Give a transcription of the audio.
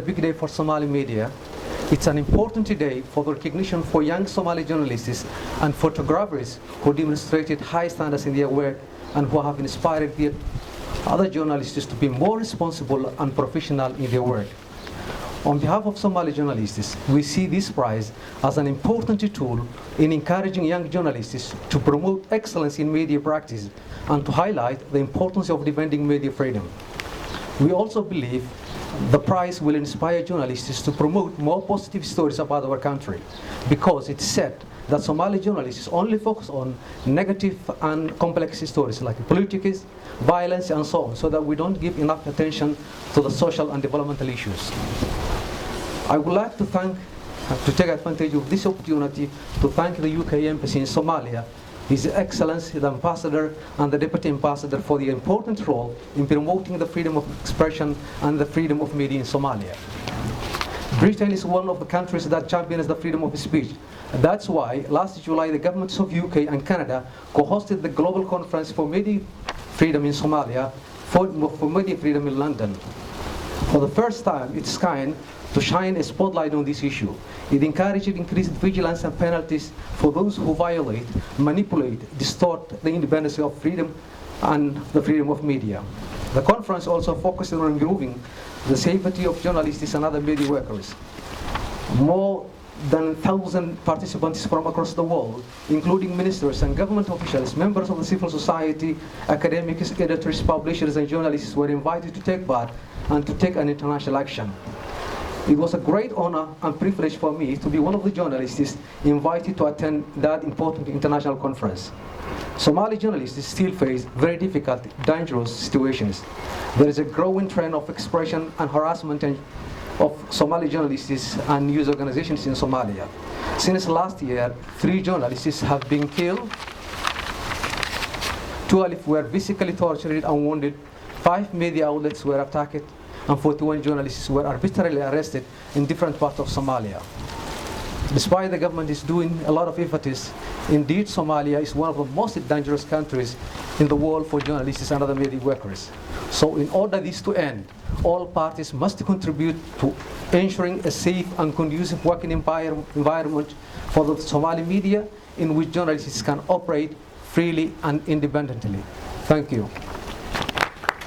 Big day for Somali media. It's an important day for the recognition for young Somali journalists and photographers who demonstrated high standards in their work and who have inspired the other journalists to be more responsible and professional in their work. On behalf of Somali journalists, we see this prize as an important tool in encouraging young journalists to promote excellence in media practice and to highlight the importance of defending media freedom. We also believe the prize will inspire journalists to promote more positive stories about our country, because it's said that Somali journalists only focus on negative and complex stories like politics, violence, and so on, so that we don't give enough attention to the social and developmental issues. I would like to take advantage of this opportunity to thank the UK Embassy in Somalia, His Excellency the Ambassador and the Deputy Ambassador for the important role in promoting the freedom of expression and the freedom of media in Somalia. Britain is one of the countries that champions the freedom of speech. That's why last July the governments of UK and Canada co-hosted the Global Conference for Media Freedom in Somalia, for media freedom in London. For the first time its kind, to shine a spotlight on this issue. It encouraged increased vigilance and penalties for those who violate, manipulate, distort the independence of freedom and the freedom of media. The conference also focused on improving the safety of journalists and other media workers. More than 1,000 participants from across the world, including ministers and government officials, members of the civil society, academics, editors, publishers, and journalists were invited to take part and to take an international action. It was a great honor and privilege for me to be one of the journalists invited to attend that important international conference. Somali journalists still face very difficult, dangerous situations. There is a growing trend of expression and harassment of Somali journalists and news organizations in Somalia. Since last year, 3 journalists have been killed, 12 were physically tortured and wounded, 5 media outlets were attacked, and 41 journalists were arbitrarily arrested in different parts of Somalia. Despite the government is doing a lot of efforts, indeed Somalia is one of the most dangerous countries in the world for journalists and other media workers. So in order this to end, all parties must contribute to ensuring a safe and conducive working environment for the Somali media in which journalists can operate freely and independently. Thank you.